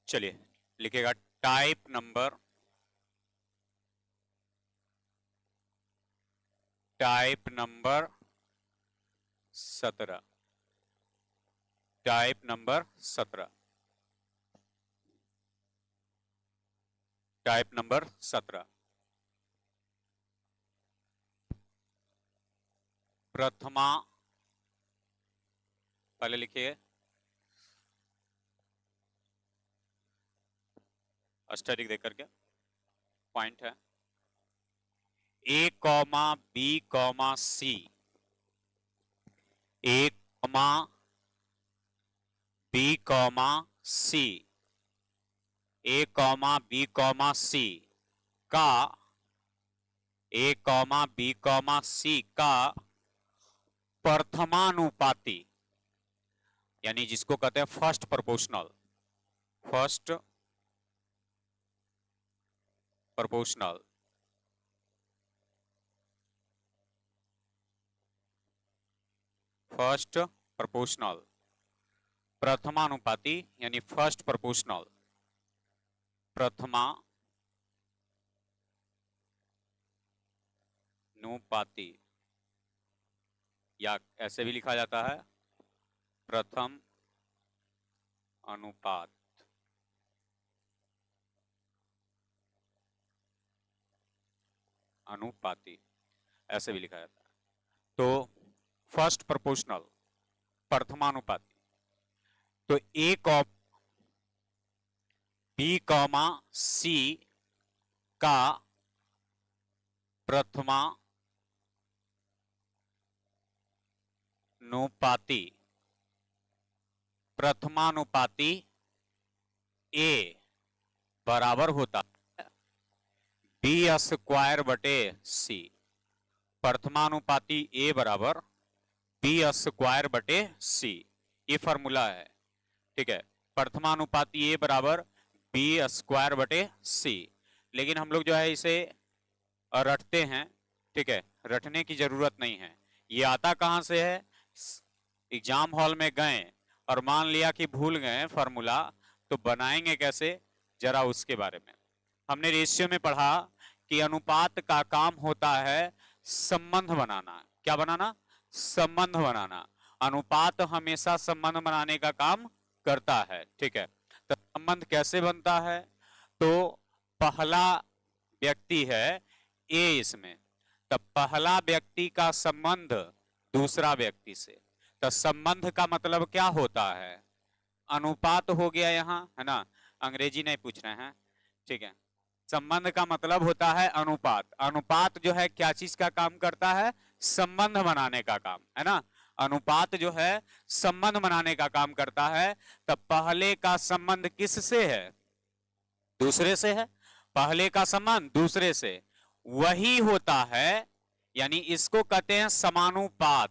चलिए लिखेगा type number 17, type number 17, type number 17। प्रथमा, पहले लिखिए अस्टरिक देकर के पॉइंट है A comma B comma C, A comma B comma C, A comma B comma C का, A comma B comma C का प्रथमानुपाती, यानी जिसको कहते हैं first proportional, first proportional, first proportional, प्रथमानुपाती यानी फर्स्ट प्रोपोर्शनल, प्रथमानुपाती, या ऐसे भी लिखा जाता है प्रथम अनुपात, अनुपाती ऐसे भी लिखा जाता है। तो फर्स्ट प्रोपोर्शनल, प्रथमानुपाती, तो ए कॉमा बी कॉमा सी का प्रथमानुपाती, प्रथमानुपाती ए बराबर होता है बी स्क्वायर बटे सी, प्रथमानुपाती ए बराबर बी स्क्वायर बटे सी, ये फॉर्मूला है, ठीक है। प्रथमानुपाती ए बराबर बी स्क्वायर बटे सी, लेकिन हम लोग जो है इसे रटते हैं, ठीक है, रटने की जरूरत नहीं है। ये आता कहां से है, एग्जाम हॉल में गए और मान लिया कि भूल गए फॉर्मूला, तो बनाएंगे कैसे, जरा उसके बारे में। हमने रेशियो में पढ़ा कि अनुपात का काम होता है संबंध बनाना। क्या बनाना, संबंध बनाना। अनुपात हमेशा संबंध बनाने का काम करता है, ठीक है। तो संबंध कैसे बनता है, तो पहला व्यक्ति है ए इसमें, तब पहला व्यक्ति का संबंध दूसरा व्यक्ति से, तो संबंध का मतलब क्या होता है, अनुपात हो गया यहां, है ना, अंग्रेजी नहीं पूछ रहे हैं, ठीक है। संबंध का मतलब होता है अनुपात। अनुपात जो है क्या चीज का काम करता है, संबंध बनाने का काम, है ना। अनुपात जो है संबंध बनाने का काम करता है। तब पहले का संबंध किससे है, दूसरे से है, पहले का संबंध दूसरे से वही होता है, यानी इसको कहते हैं समानुपात।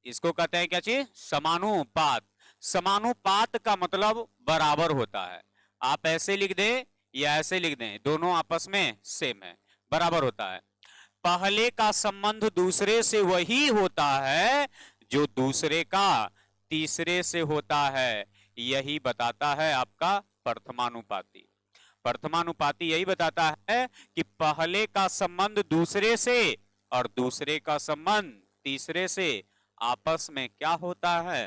इसको कहते हैं क्या चीज, समानुपात। समानुपात का मतलब बराबर होता है। आप ऐसे लिख दें या ऐसे लिख दें, दोनों आपस में सेम है, बराबर होता है। पहले का संबंध दूसरे से वही होता है जो दूसरे का तीसरे से होता है, यही बताता है आपका प्रथमानुपाती। प्रथमानुपाती यही बताता है कि पहले का संबंध दूसरे से और दूसरे का संबंध तीसरे से आपस में क्या होता है,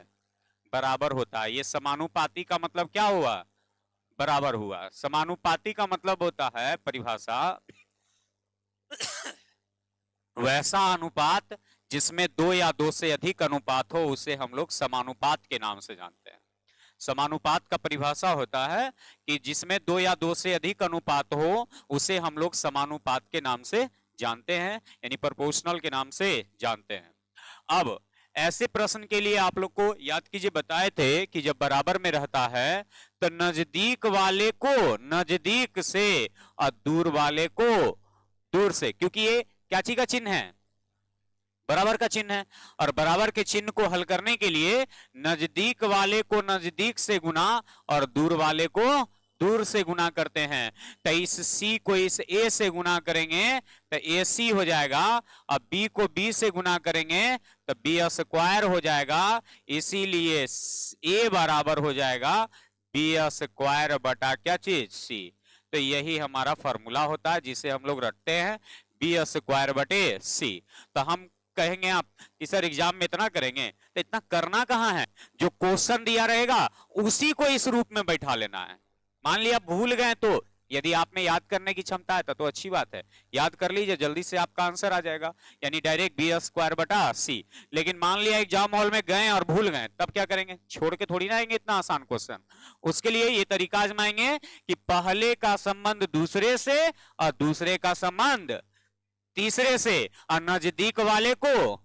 बराबर होता है। ये समानुपाती का मतलब क्या हुआ, बराबर हुआ। समानुपाती का मतलब होता है परिभाषा वैसा अनुपात जिसमें दो या दो से अधिक अनुपात हो, उसे हम लोग समानुपात के नाम से जानते हैं। समानुपात का परिभाषा होता है कि जिसमें दो या दो से अधिक अनुपात हो, उसे हम लोग समानुपात के नाम से जानते हैं, यानी प्रोपोर्शनल के नाम से जानते हैं। अब ऐसे प्रश्न के लिए आप लोग को याद कीजिए, बताए थे कि जब बराबर में रहता है तो नजदीक वाले को नजदीक से और दूर वाले को दूर से, क्योंकि ये क्या चीज का चिन्ह है, बराबर का चिन्ह है, और बराबर के चिन्ह को हल करने के लिए नजदीक वाले को नजदीक से गुना और दूर वाले को दूर से गुना करते हैं। तो इस सी को इस ए से गुना करेंगे तो ए सी हो जाएगा, और बी को बी से गुना करेंगे तो बी स्क्वायर हो जाएगा। इसीलिए ए बराबर हो जाएगा बी स्क्वायर बटा क्या चीज, सी। तो यही हमारा फॉर्मूला होता है जिसे हम लोग रखते हैं बी स्क्वायर बटे सी। तो हम कहेंगे आप कि सर एग्जाम में इतना करेंगे, तो इतना करना कहाँ है, जो क्वेश्चन दिया रहेगा उसी को इस रूप में बैठा लेना है। मान लिया भूल गए, तो यदि आप में याद करने की क्षमता है तो अच्छी बात है, याद कर लीजिए, जल्दी से आपका आंसर आ जाएगा, यानी डायरेक्ट बी स्क्वायर बटा सी। लेकिन मान लिया एग्जाम हॉल में गए और भूल गए, तब क्या करेंगे, छोड़ के थोड़ी ना आएंगे इतना आसान क्वेश्चन। उसके लिए ये तरीका आजमाएंगे कि पहले का संबंध दूसरे से और दूसरे का संबंध तीसरे से, और नजदीक वाले को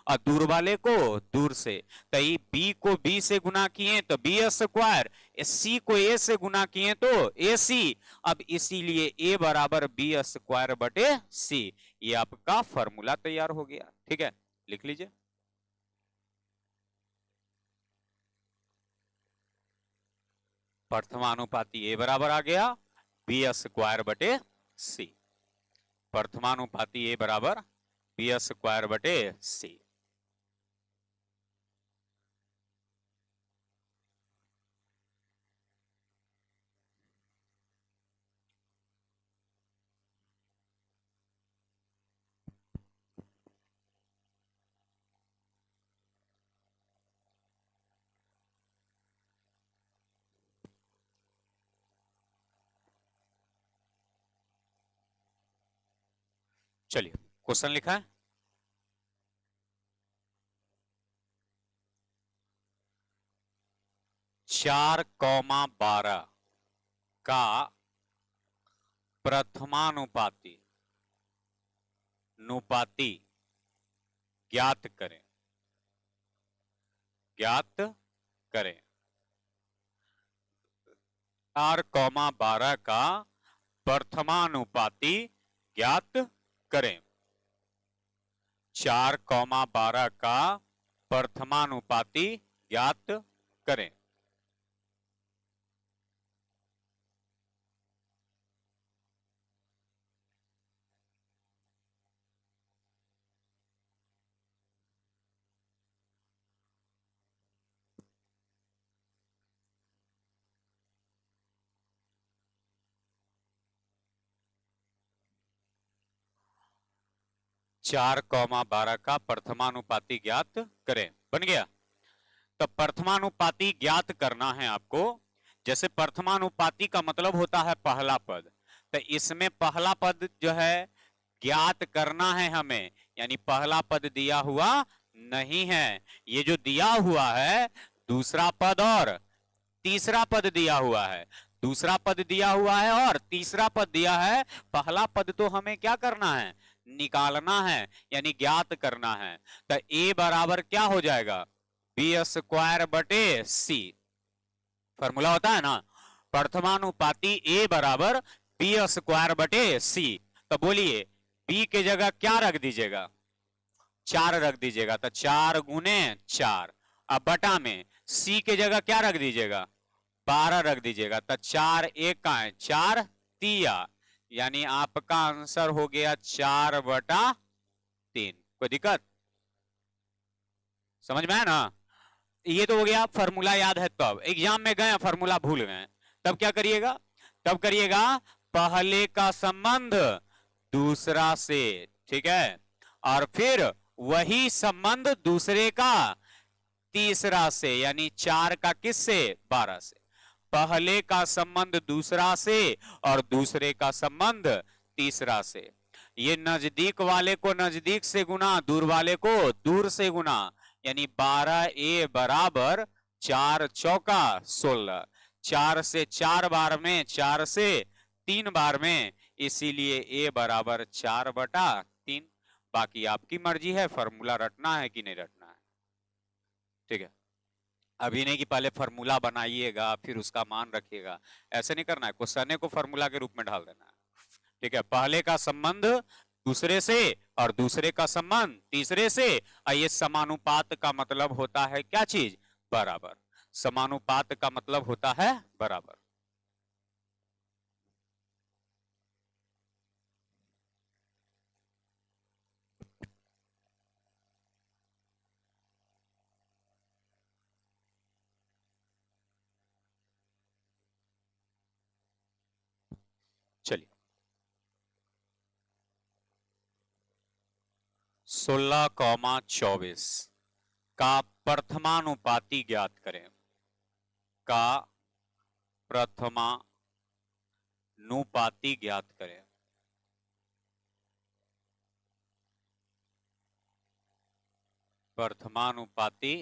और दूर वाले को दूर से। तो बी को बी से गुना किए तो बी स्क्वायर, सी को ए से गुना किए तो ए सी। अब इसीलिए ए बराबर बी स्क्वायर बटे सी। ये आपका फॉर्मूला तैयार हो गया। ठीक है, लिख लीजिए। प्रथमानुपाती ए बराबर आ गया बी स्क्वायर बटे सी। प्रथमानुपाती ए बराबर बी स्क्वायर बटे सी। चलिए क्वेश्चन लिखा है, 4,12 का प्रथमानुपाती ज्ञात करें। ज्ञात करें 4,12 का प्रथमानुपाती ज्ञात करें। 4,12 का प्रथमानुपाती ज्ञात करें। चार कौमा 12 का प्रथमानुपाती ज्ञात करें। बन गया। तो प्रथमानुपाती ज्ञात करना है आपको। जैसे प्रथमानुपाती का मतलब होता है पहला पद, तो इसमें पहला पद जो है ज्ञात करना है हमें, यानी पहला पद दिया हुआ नहीं है। ये जो दिया हुआ है दूसरा पद और तीसरा पद दिया हुआ है। दूसरा पद दिया हुआ है और तीसरा पद दिया है। पहला पद तो हमें क्या करना है, निकालना है, यानी ज्ञात करना है। तो ए बराबर क्या हो जाएगा, बी स्क्वायर बटे सी। फॉर्मूला होता है ना, प्रथमानुपाती ए बराबर बी स्क्वायर बटे सी। तो बोलिए बी के जगह क्या रख दीजिएगा, 4 रख दीजिएगा, तो 4 गुने 4। अब बटा में सी के जगह क्या रख दीजिएगा, 12 रख दीजिएगा। तो 4 एक का है 4 तिया, यानी आपका आंसर हो गया 4/3। कोई दिक्कत समझ में है ना। ये तो हो गया फॉर्मूला याद है। तब एग्जाम में गए फॉर्मूला भूल गए, तब क्या करिएगा, तब करिएगा पहले का संबंध दूसरा से, ठीक है, और फिर वही संबंध दूसरे का तीसरा से, यानी 4 का किससे, 12 से। पहले का संबंध दूसरा से और दूसरे का संबंध तीसरा से। ये नजदीक वाले को नजदीक से गुना, दूर वाले को दूर से गुना, यानी 12a बराबर 4 चौका 16। 4 से 4 बार में, 4 से 3 बार में, इसीलिए a बराबर 4/3। बाकी आपकी मर्जी है, फॉर्मूला रटना है कि नहीं रटना है। ठीक है, अभी नहीं कि पहले फॉर्मूला बनाइएगा फिर उसका मान रखिएगा, ऐसे नहीं करना है। क्वेश्चन को फॉर्मूला के रूप में ढाल देना है। ठीक है, पहले का संबंध दूसरे से और दूसरे का संबंध तीसरे से। ये समानुपात का मतलब होता है क्या चीज, बराबर। समानुपात का मतलब होता है बराबर। चलिए 16,24 का प्रथमानुपाती ज्ञात करें। का प्रथमानुपाती ज्ञात करें। प्रथमानुपाती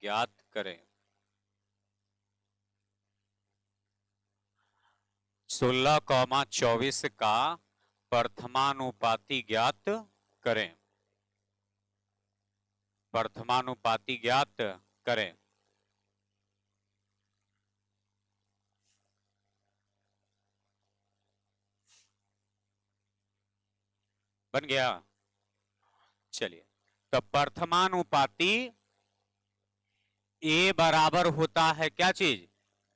ज्ञात करें। 16,24 का प्रथमानुपाती ज्ञात करें। प्रथमानुपाती ज्ञात करें। बन गया। चलिए तो प्रथमानुपाती ए बराबर होता है क्या चीज,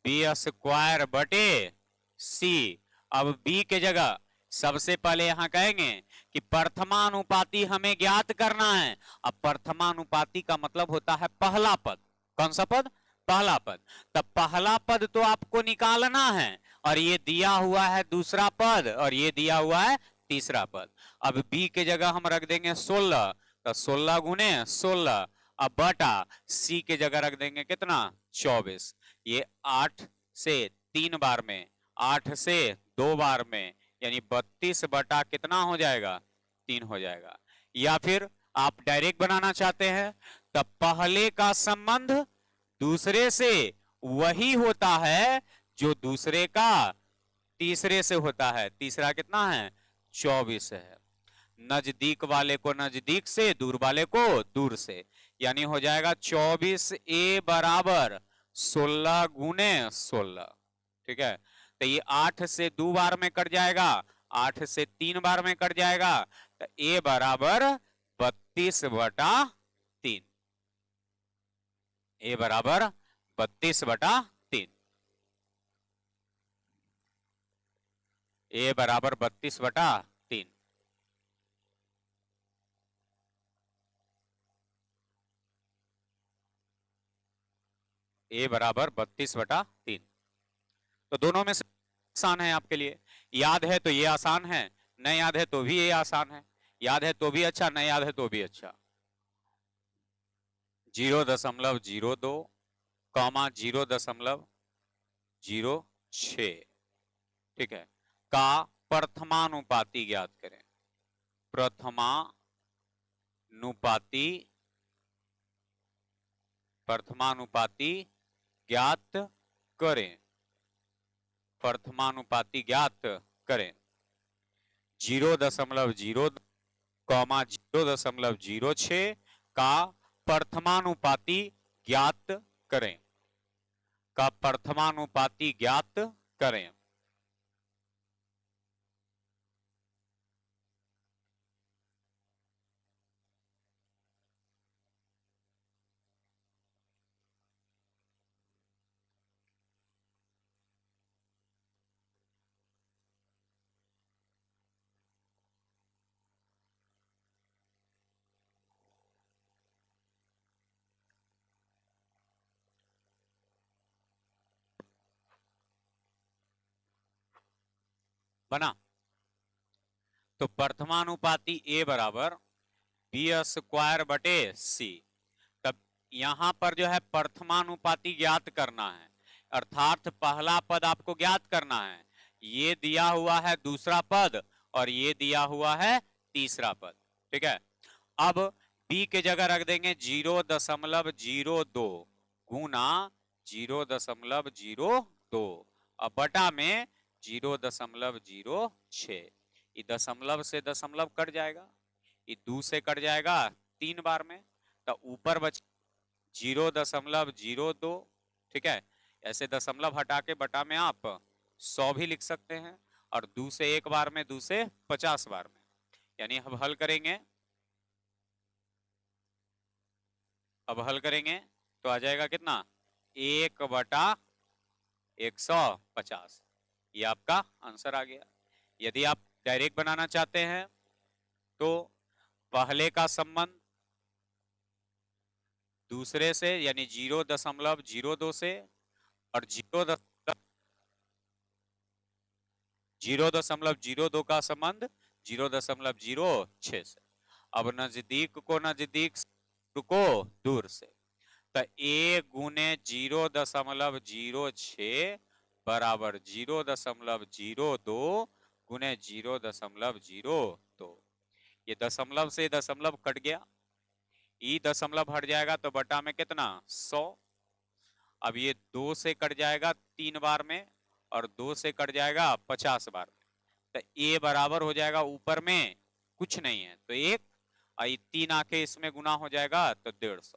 बी स्क्वायर बटे सी। अब बी के जगह सबसे पहले यहां कहेंगे कि प्रथमानुपाती हमें ज्ञात करना है। अब प्रथमानुपाती का मतलब होता है पहला पद। कौन सा पद, पहला पद। तब पहला पद तो आपको निकालना है और ये दिया हुआ है दूसरा पद और ये दिया हुआ है तीसरा पद। अब बी के जगह हम रख देंगे 16, तो 16 गुने 16। अब बटा सी के जगह रख देंगे कितना, 24। ये 8 से 3 बार में, 8 से 2 बार में, यानी 32 बटा कितना हो जाएगा, 3 हो जाएगा। या फिर आप डायरेक्ट बनाना चाहते हैं तब पहले का संबंध दूसरे से वही होता है जो दूसरे का तीसरे से होता है। तीसरा कितना है, 24 है। नजदीक वाले को नजदीक से, दूर वाले को दूर से, यानी हो जाएगा 24 ए बराबर 16 गुने 16। ठीक है, तो ये 8 से 2 बार में कट जाएगा, 8 से 3 बार में कट जाएगा, तो ए बराबर 32 बटा 3। ए बराबर 32 बटा 3। ए बराबर 32 बटा 3। ए बराबर 32 बटा 3। तो दोनों में से आसान है आपके लिए। याद है तो ये आसान है, न याद है तो भी ये आसान है। याद है तो भी अच्छा, न याद है तो भी अच्छा। 0.02 कॉमा 0.06, ठीक है, का प्रथमानुपाती ज्ञात करें। प्रथमानुपाती, प्रथमानुपाती ज्ञात करें। प्रथमानुपाती ज्ञात करें। 0.02 कॉमा 0.06 का प्रथमानुपाती ज्ञात करें। का प्रथमानुपाती ज्ञात करें। बना। तो प्रथमानुपाती ए बराबर बी स्क्वायर बटे सी। तब यहां पर जो है प्रथमानुपाती ज्ञात करना है, अर्थात पहला पद आपको ज्ञात करना है। ये दिया हुआ है दूसरा पद और ये दिया हुआ है तीसरा पद। ठीक है, अब बी के जगह रख देंगे 0.02 गुना 0.02, अब बटा में 0.06। ये दशमलव से दशमलव कट जाएगा, ये 2 से कट जाएगा 3 बार में, तो ऊपर बच 0.02। ठीक है, ऐसे दशमलव हटा के बटा में आप 100 भी लिख सकते हैं, और 2 से 1 बार में, 2 से 50 बार में, यानी हम हल करेंगे। अब हल करेंगे तो आ जाएगा कितना, 1/150। ये आपका आंसर आ गया। यदि आप डायरेक्ट बनाना चाहते हैं तो पहले का संबंध दूसरे से, यानी 0.02 से, और 0. 0.02 का संबंध 0.06 से। अब नजदीक को नजदीक से, दूर को दूर से, तो a गुने 0.06 बराबर 0.02 गुने 0.02। ये दशमलव से दशमलव कट गया, ई दशमलव हट जाएगा तो बटा में कितना 100। अब ये 2 से कट जाएगा 3 बार में और 2 से कट जाएगा 50 बार में, तो a बराबर हो जाएगा ऊपर में कुछ नहीं है तो 1, और 3 आके इसमें गुना हो जाएगा तो 150।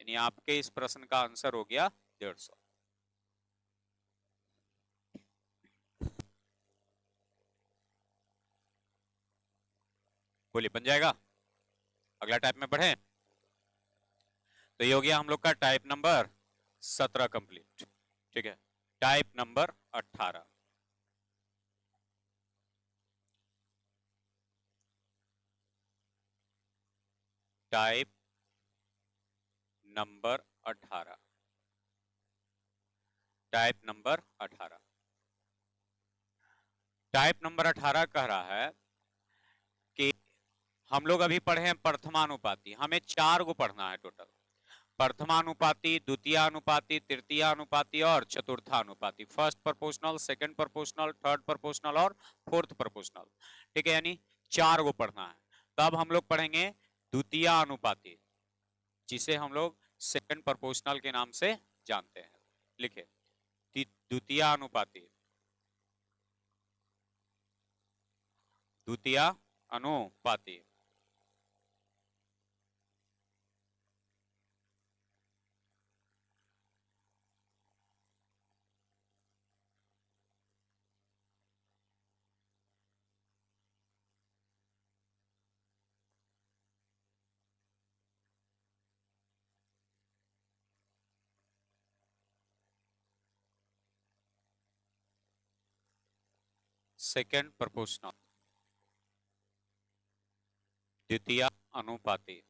यानी आपके इस प्रश्न का आंसर हो गया 150। बोलिए बन जाएगा। अगला टाइप में पढ़े तो ये हो गया हम लोग का टाइप नंबर 17 कंप्लीट। ठीक है, type number 18। Type number 18। Type number 18। Type number 18 कह रहा है कि हम लोग अभी पढ़े हैं प्रथमानुपाती, हमें 4 को पढ़ना है टोटल। प्रथमानुपाती, द्वितीयानुपाती, तृतीयानुपाती और चतुर्थानुपाती। First proportional, second proportional, third proportional और फोर्थ प्रोपोर्शनल। ठीक है, यानी 4 को पढ़ना है। तब हम लोग पढ़ेंगे द्वितीयानुपाती, जिसे हम लोग सेकंड प्रोपोर्शनल के नाम से जानते हैं। लिखे द्वितीयानुपाती, द्वितीयानुपाती। सेकंड प्रोपोर्शनल, द्वितीय अनुपाती।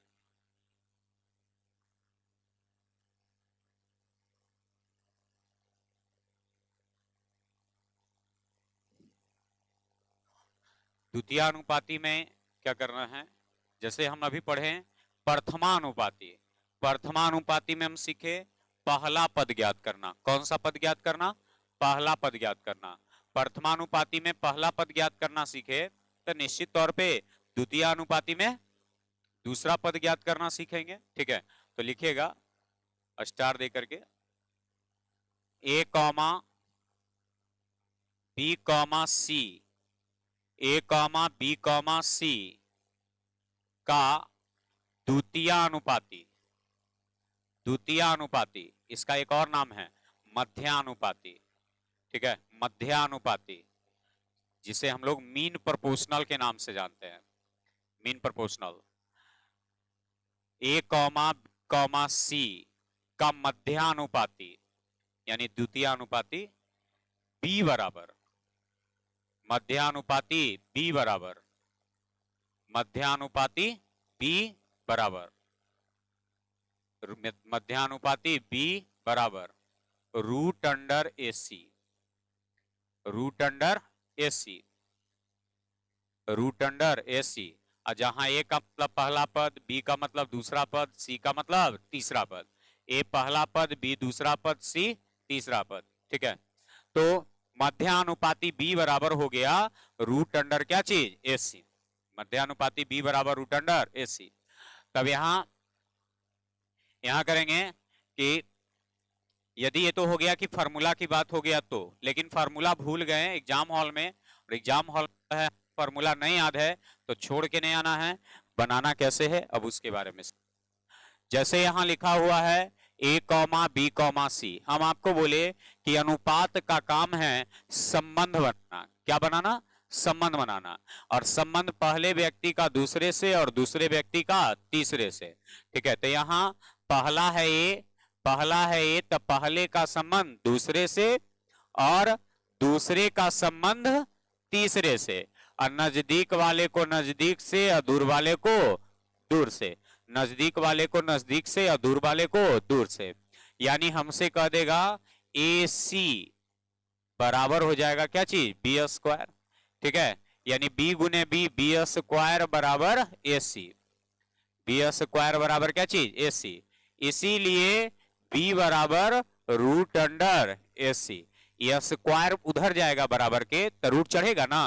द्वितीय अनुपाती में क्या करना है, जैसे हम अभी पढ़े प्रथमानुपाती। प्रथमानुपाती में हम सीखे पहला पद ज्ञात करना। कौन सा पद ज्ञात करना? पहला पद ज्ञात करना। प्रथमानुपाती में पहला पद ज्ञात करना सीखे तो निश्चित तौर पे द्वितीय अनुपाती में दूसरा पद ज्ञात करना सीखेंगे। ठीक है, तो लिखिएगा स्टार दे करके a comma b comma C, a comma b comma C का द्वितीयानुपाती। द्वितीयानुपाती, इसका एक और नाम है मध्यानुपाती। ठीक है, मध्यानुपाती, जिसे हम लोग मीन प्रोपोर्शनल के नाम से जानते हैं। Mean proportional, a comma C का मध्यानुपाती यानी द्वितीयानुपाती b बराबर, मध्यानुपाती b बराबर, मध्यानुपाती b बराबर, मध्यानुपाती b बराबर root under AC, root under AC, root under AC। जहां a का मतलब पहला पद, b का मतलब दूसरा पद, c का मतलब तीसरा पद। a पहला पद, b दूसरा पद, c तीसरा पद। ठीक है, तो मध्यानुपाती b बराबर हो गया रूट अंडर क्या चीज? AC। मध्यानुपाती b बराबर रूट अंडर AC। तब यहां करेंगे कि यदि ये तो हो गया कि फार्मूला की बात हो गया तो, लेकिन फार्मूला भूल गए एग्जाम हॉल में, और एग्जाम हॉल में फार्मूला नहीं याद है तो छोड़ के नहीं आना है। बनाना कैसे है अब उसके बारे में। जैसे यहां लिखा हुआ है a कॉमा b कॉमा सी, हम आपको बोले कि अनुपात का काम है संबंध बनाना। क्या बनाना? संबंध बनाना। और संबंध पहले व्यक्ति का दूसरे से और दूसरे व्यक्ति का तीसरे से। ठीक है, तो यहां पहला है a, पहला है a, तो पहले का संबंध दूसरे से और दूसरे का संबंध तीसरे से, और नजदीक वाले को नजदीक से और दूर वाले को दूर से, नजदीक वाले को नजदीक से और दूर वाले को दूर से। यानी हमसे कह देगा AC बराबर हो जाएगा क्या चीज? B square. ठीक है, यानी बी गुने बी, बी स्क्वायर बराबर ए सी, बी स्क्वायर बराबर क्या चीज, ए सी, इसीलिए बी बराबर रूट अंडर ए सी, ये स्क्वायर उधर जाएगा बराबर के तो रूट चढ़ेगा ना,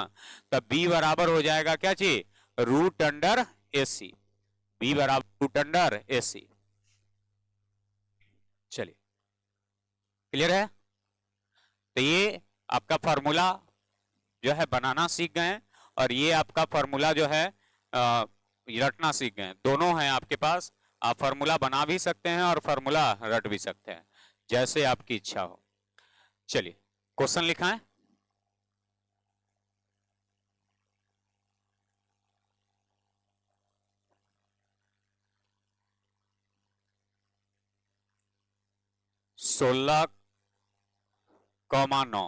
तो बी बराबर हो जाएगा क्या चीज, रूट अंडर ए सी, बी बराबर रूट अंडर ए सी। चलिए क्लियर है, तो ये आपका फॉर्मूला जो है बनाना सीख गए, और ये आपका फॉर्मूला जो है रटना सीख गए, दोनों है आपके पास, आप फॉर्मूला बना भी सकते हैं और फॉर्मूला रट भी सकते हैं, जैसे आपकी इच्छा हो। चलिए क्वेश्चन लिखा है, सोलह कौमा 9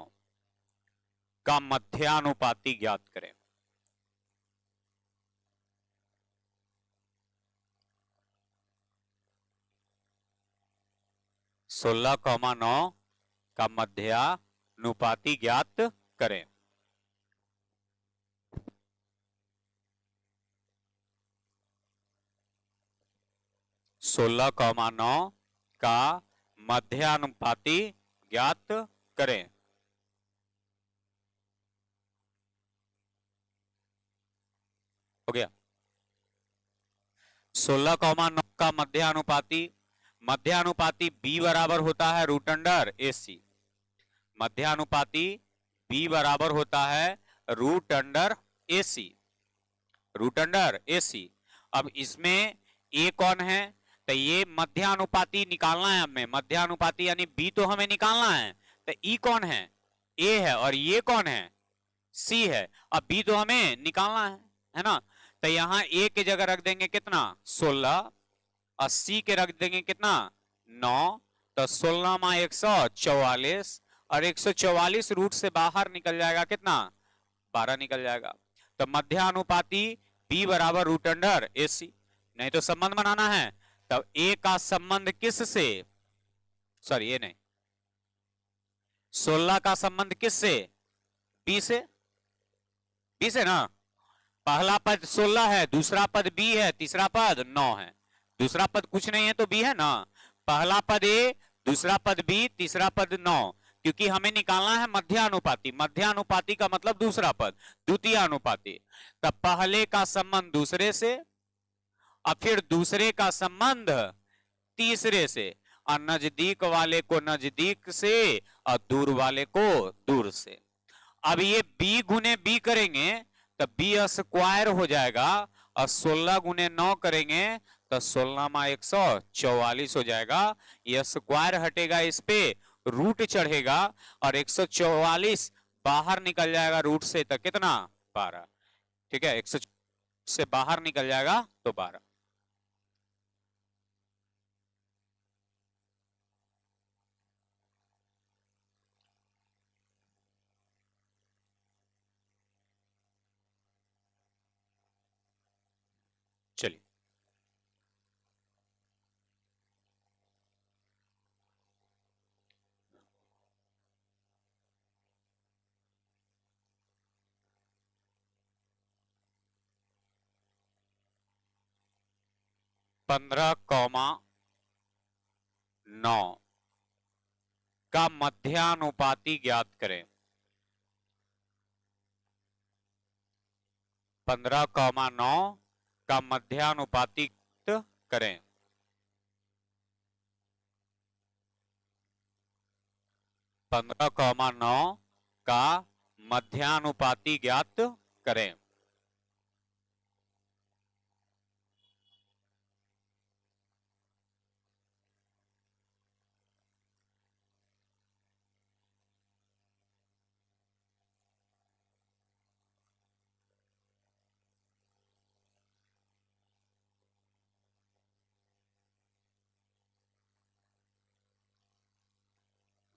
का मध्यानुपाती ज्ञात करें। सोलह कौमा 9 का मध्यानुपाती ज्ञात करें। सोलह कौमा 9 का मध्यानुपाती ज्ञात करें। हो गया, 16,9 का मध्यानुपाती, मध्यानुपाती बी बराबर होता है रूट अंडर ए सी, मध्यानुपाती बी बराबर होता है रूट अंडर ए सी, रूट अंडर ए सी। अब इसमें ए कौन है, तो ये मध्यानुपाती निकालना है हमें, मध्यानुपाती यानी बी तो हमें निकालना है, तो ई कौन है, ए है, और ये कौन है, सी है। अब बी तो हमें निकालना है ना, तो यहां ए के जगह रख देंगे कितना 16, और सी के रख देंगे कितना 9, तो 16 मा 144, और 144 रूट से बाहर निकल जाएगा कितना 12 निकल जाएगा। तो मध्यानुपाती बी बराबर रूट अंडर ए सी, नहीं तो संबंध बनाना है, तब ए का संबंध किस से, सॉरी ये नहीं, 16 का संबंध किस से, बी से, बी से ना, पहला पद 16 है, दूसरा पद बी है, तीसरा पद 9 है, दूसरा पद कुछ नहीं है तो बी है ना, पहला पद ए, दूसरा पद बी, तीसरा पद 9, क्योंकि हमें निकालना है मध्यानुपाती, मध्यानुपाती का मतलब दूसरा पद, द्वितीय अनुपाती, तब पहले का संबंध दूसरे से, और फिर दूसरे का संबंध तीसरे से, और नजदीक वाले को नजदीक से और दूर वाले को दूर से। अब ये b गुने b करेंगे तो बी स्क्वायर हो जाएगा, और 16 गुने 9 करेंगे तो 16 मा 144 हो जाएगा, ये स्क्वायर हटेगा, इस पे रूट चढ़ेगा, और 144 बाहर निकल जाएगा रूट से तो कितना 12, ठीक है, 100 से बाहर निकल जाएगा तो 12। चलिए पंद्रह कौमा 9 का मध्यानुपाती ज्ञात करें। 15,9 का मध्यानुपाती करें। 15,9 का मध्यानुपाती ज्ञात करें।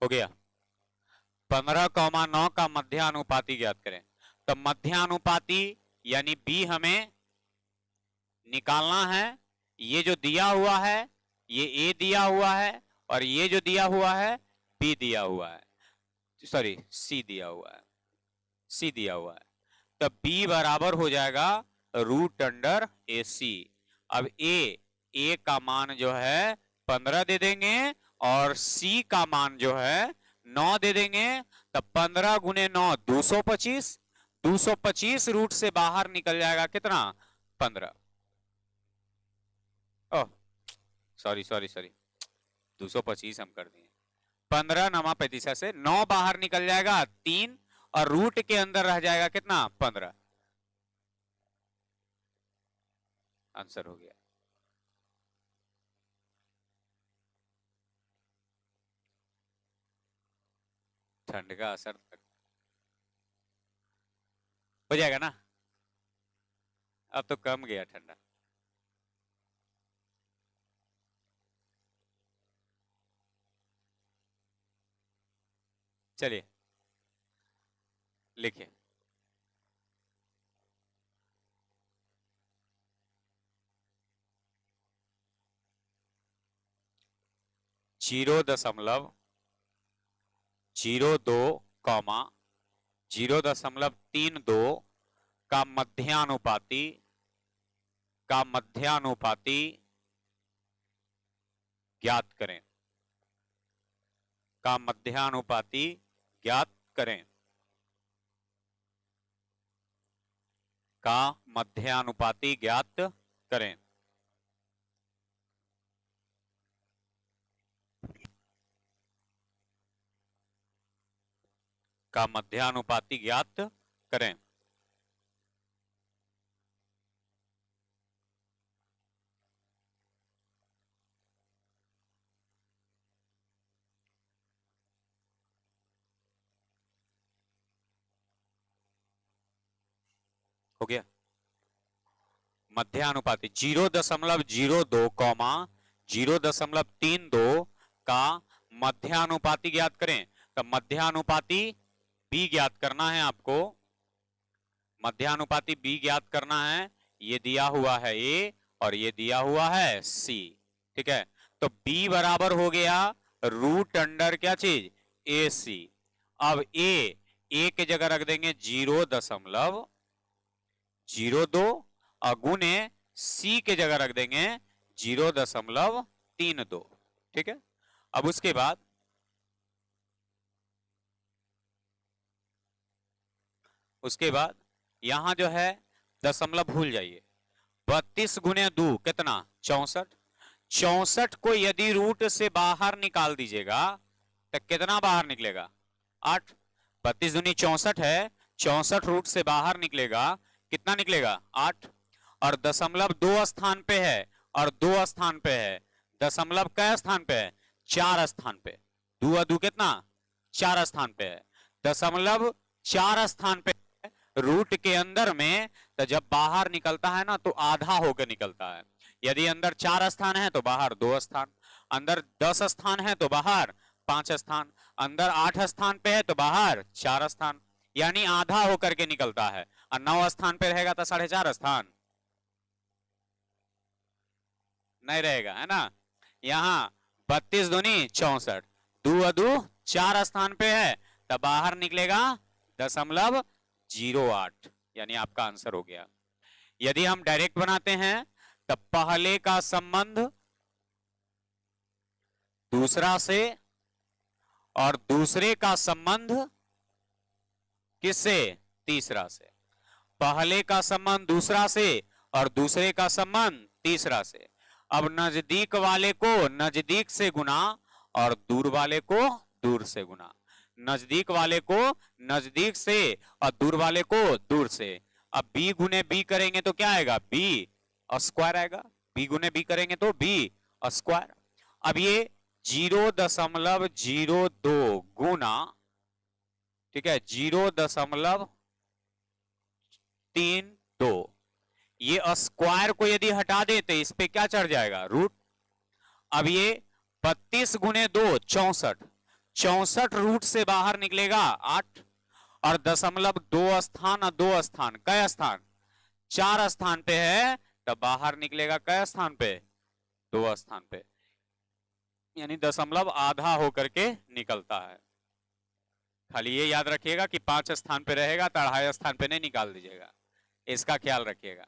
हो गया, 15,9 का मध्यानुपाती ज्ञात करें, तो मध्यानुपाती यानी बी हमें निकालना है, ये जो दिया हुआ है ये ए दिया हुआ है, और ये जो दिया हुआ है बी दिया हुआ है, सॉरी सी दिया हुआ है, सी दिया हुआ है, तो b बराबर हो जाएगा रूट अंडर ए सी। अब ए का मान जो है 15 दे देंगे और c का मान जो है 9 दे देंगे। तब 15 गुने 9 225, 225 रूट से बाहर निकल जाएगा कितना 15। ओह सॉरी सॉरी सॉरी 225 हम कर दिए। 15 नमा 35 से 9 बाहर निकल जाएगा 3 और रूट के अंदर रह जाएगा कितना 15। आंसर हो गया। ठंड का असर हो जाएगा ना। अब तो कम गया ठंडा। चलिए लिखिए। जीरो दशमलव 02 कॉमा 0.32 का मध्यानुपाती ज्ञात करें। का मध्यानुपाती ज्ञात करें। का मध्यानुपाती ज्ञात करें। का मध्यानुपाती ज्ञात करें। हो गया। मध्यानुपाती 0.02 कॉमा 0.32 का मध्यानुपाती ज्ञात करें। तो मध्यानुपाती बी ज्ञात करना है आपको। मध्यानुपाती बी ज्ञात करना है। ये दिया हुआ है ए और ये दिया हुआ है सी। ठीक है, तो बी बराबर हो गया रूट अंडर क्या चीज ए सी। अब ए की जगह रख देंगे 0.02 और गुने सी के जगह रख देंगे 0.32। ठीक है, अब उसके बाद यहां जो है दशमलव भूल जाइए। 32 गुने 2 कितना 64। 64 को यदि रूट से बाहर निकाल दीजिएगा तो कितना बाहर निकलेगा 8। 32 दूनी 64 है, 64 रूट से बाहर निकलेगा कितना निकलेगा 8। और दशमलव 2 स्थान पे है और 2 स्थान पे है। दशमलव कै स्थान पे है 4 स्थान पे। 2 2 कितना 4 स्थान पे है। दशमलव 4 स्थान पे रूट के अंदर में, तो जब बाहर निकलता है ना तो आधा होकर निकलता है। यदि अंदर 4 स्थान है तो बाहर 2 स्थान, अंदर 10 स्थान है तो बाहर 5 स्थान, अंदर 8 स्थान पे है तो बाहर 4 स्थान, यानी आधा होकर के निकलता है। और 9 स्थान पे रहेगा तो 4.5 स्थान नहीं रहेगा, है ना। यहाँ 32 दूनी 64, 2 2 4 स्थान पे है तो बाहर निकलेगा 0.08, यानी आपका आंसर हो गया। यदि हम डायरेक्ट बनाते हैं तो पहले का संबंध दूसरा से और दूसरे का संबंध किससे तीसरा से। पहले का संबंध दूसरा से और दूसरे का संबंध तीसरा से। अब नजदीक वाले को नजदीक से गुना और दूर वाले को दूर से गुना। नजदीक वाले को नजदीक से और दूर वाले को दूर से। अब b गुने b करेंगे तो क्या आएगा b स्क्वायर आएगा। b गुने b करेंगे तो b स्क्वायर। अब ये 0.02 गुना, ठीक है 0.32, ये स्क्वायर को यदि हटा दे तो इस पे क्या चढ़ जाएगा रूट। अब ये 32 गुने 2 64, 64 रूट से बाहर निकलेगा 8 और 0.2 स्थान और 2 स्थान, कई स्थान 4 स्थान पे है तो बाहर निकलेगा कई स्थान पे 2 स्थान पे, यानी दशमलव आधा होकर के निकलता है। खाली ये याद रखिएगा कि 5 स्थान पे रहेगा तो 2.5 स्थान पे नहीं निकाल दीजिएगा, इसका ख्याल रखिएगा।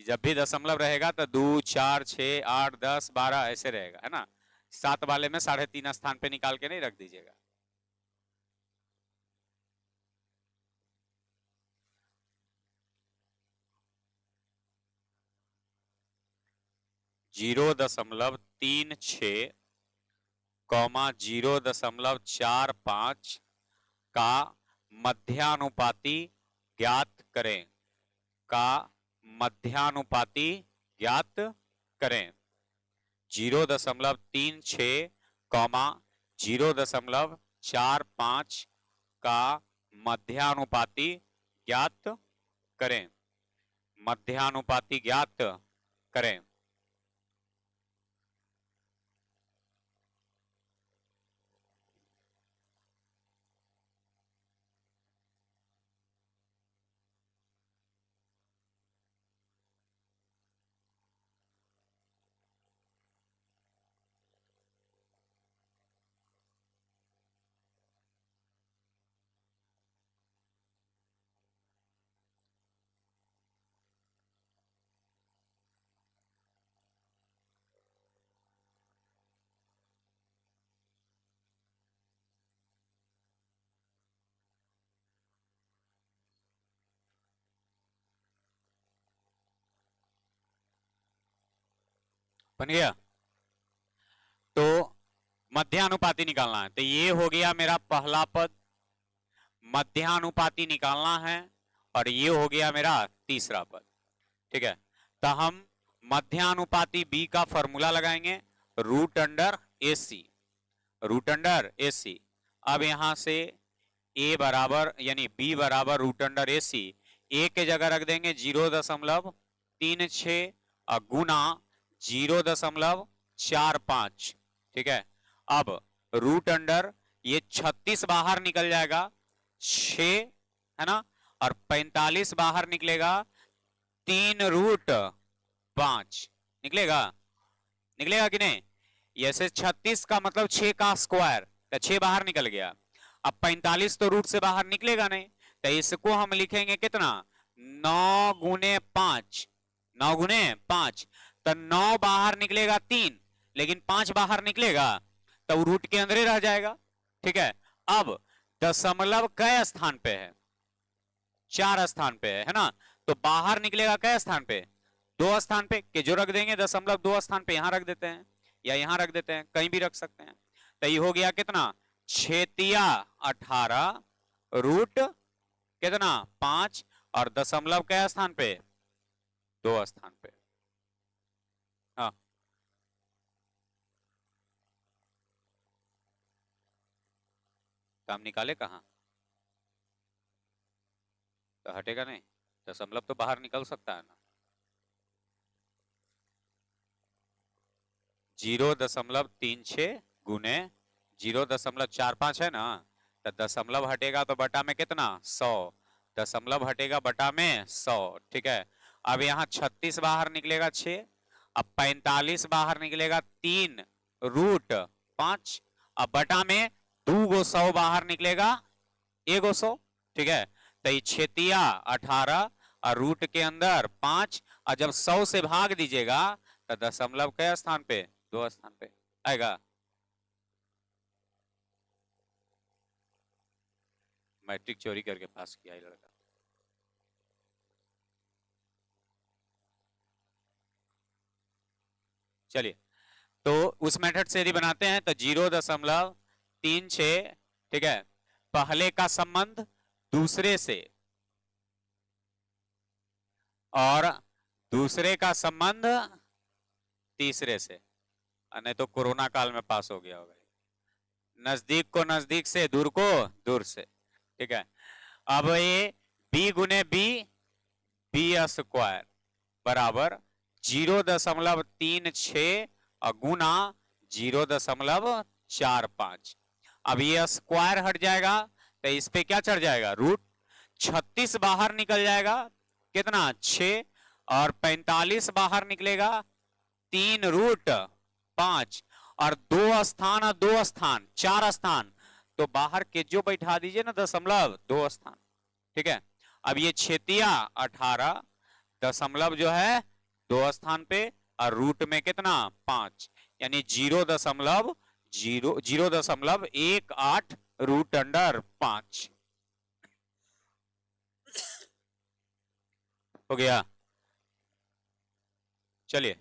जब भी दशमलव रहेगा तो 2, 4, 6, 8, 10, 12 ऐसे रहेगा, है ना। 7 वाले में 3.5 स्थान पे निकाल के नहीं रख दीजिएगा। जीरो 0.36 कौमा 0.45 का मध्यानुपाती ज्ञात करें, का मध्यानुपाती ज्ञात करें। 0.36 कौमा 0.45 का मध्यानुपाती ज्ञात करें, मध्यानुपाती ज्ञात करें। बन गया। तो मध्यानुपाती निकालना है, तो ये हो गया मेरा पहला पद, मध्यानुपाती निकालना है, और ये हो गया मेरा तीसरा पद। ठीक है, तो हम मध्यानुपाती बी का फॉर्मूला लगाएंगे, रूट अंडर ए सी, रूट अंडर ए सी। अब यहां से ए बराबर यानी बी बराबर रूट अंडर ए सी, ए के जगह रख देंगे 0.36 और गुना 0.45। ठीक है, अब रूट अंडर ये 36 बाहर निकल जाएगा, 6 है ना, और 45 बाहर निकलेगा, 3√5 निकलेगा, निकलेगा कि नहीं। ऐसे 36 का मतलब 6 का स्क्वायर, तो 6 बाहर निकल गया। अब 45 तो रूट से बाहर निकलेगा नहीं, तो इसको हम लिखेंगे कितना, 9 गुने 5, 9 गुने 5, तो 9 बाहर निकलेगा 3, लेकिन 5 बाहर निकलेगा तो रूट के अंदर ही रह जाएगा। ठीक है, अब दशमलव कै स्थान पे है, 4 स्थान पे है ना, तो बाहर निकलेगा कै स्थान पे, 2 स्थान पे, के जो रख देंगे दशमलव 2 स्थान पे, यहां रख देते हैं या यहां रख देते हैं, कहीं भी रख सकते हैं। तो ये हो गया कितना, 6×18 रूट कितना 5, और दशमलव कै स्थान पे, 2 स्थान पे। हाँ, काम निकाले कहां, तो हटेगा नहीं, दशमलव तो बाहर निकल सकता है ना। 0.36 गुने 0.45 है ना, तो दशमलव हटेगा तो बटा में कितना 100, दशमलव हटेगा बटा में 100। ठीक है, अब यहाँ 36 बाहर निकलेगा 6, अब 45 बाहर निकलेगा 3√5, अब बटा में 2 गो 100 बाहर निकलेगा 1 गो 100। ठीक है, तो ये 6×18 और रूट के अंदर 5, और जब 100 से भाग दीजिएगा तो दशमलव के स्थान पे, 2 स्थान पे आएगा। मैट्रिक चोरी करके पास किया ये लड़का। चलिए, तो उस मेथड से यदि बनाते हैं तो 0.36, ठीक है, पहले का संबंध दूसरे से और दूसरे का संबंध तीसरे से, नहीं तो कोरोना काल में पास हो गया होगा। नजदीक को नजदीक से, दूर को दूर से। ठीक है, अब ये b गुने बी स्क्वायर बराबर 0.36 और गुना 0.45। अब ये स्क्वायर हट जाएगा तो इस पे क्या चढ़ जाएगा, रूट। 36 बाहर निकल जाएगा कितना 6, और 45 बाहर निकलेगा 3√5, और 2 स्थान और 2 स्थान 4 स्थान, तो तो बाहर के जो बैठा दीजिए ना दशमलव 2 स्थान, ठीक है। अब ये छेतिया 18 दशमलव जो है 2 स्थान पे और रूट में कितना 5, यानी 0.018 रूट अंडर 5 हो गया। चलिए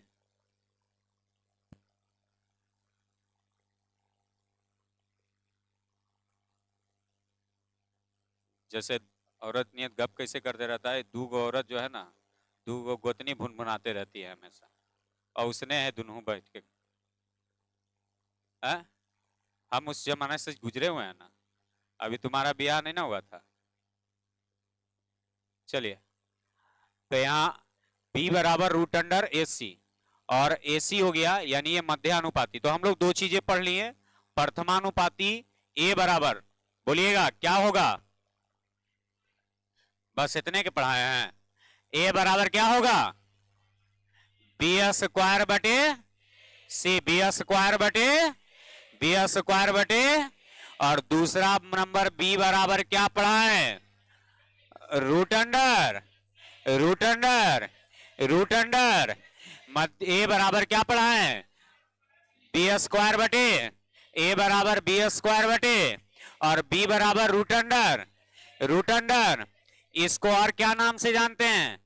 जैसे औरत नियत गप कैसे करते रहता है, दू गो औरत जो है ना, दू गो गोतनी भुनभुनाते रहती है हमेशा, और उसने है दोनों बैठ के। है? हम उस जमाने से गुजरे हुए हैं ना, अभी तुम्हारा ब्याह नहीं ना हुआ था। चलिए तो यहाँ b बराबर रूट अंडर AC और AC हो गया यानी ये मध्यानुपाती। तो हम लोग दो चीजें पढ़ लिए, प्रथमानुपाती A बराबर, बोलिएगा क्या होगा, बस इतने के पढ़ाए हैं। A बराबर क्या होगा बी स्क्वायर बटे सी, बी स्क्वायर बटे, और दूसरा नंबर B बराबर क्या पढ़ा है रूट अंडर A बराबर क्या पढ़ा है बी स्क्वायर बटे, A बराबर बी स्क्वायर बटे और B बराबर रूट अंडर। इसको और क्या नाम से जानते हैं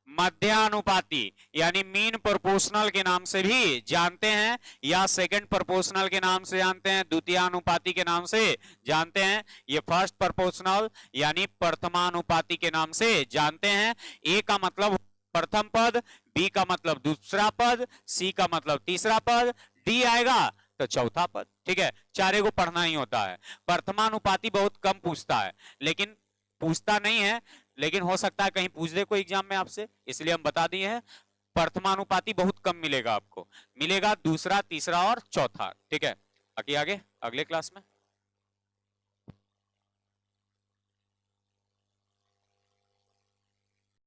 मध्यानुपाती, यानी मीन प्रोपोर्शनल के नाम से भी जानते हैं, या सेकंड प्रोपोर्शनल के नाम से जानते हैं, द्वितीयानुपाती के नाम से जानते हैं। ये फर्स्ट प्रोपोर्शनल यानी प्रथमानुपाती के नाम से जानते हैं। ए का मतलब प्रथम पद, बी का मतलब दूसरा पद, सी का मतलब तीसरा पद, डी आएगा तो चौथा पद, ठीक है। चारे को पढ़ना ही होता है। प्रथमानुपाती बहुत कम पूछता है, लेकिन पूछता नहीं है, लेकिन हो सकता है कहीं पूछ दे कोई एग्जाम में आपसे, इसलिए हम बता दिए हैं। प्रथमानुपाती बहुत कम मिलेगा आपको, मिलेगा दूसरा, तीसरा और चौथा, ठीक है। बाकी आगे अगले क्लास में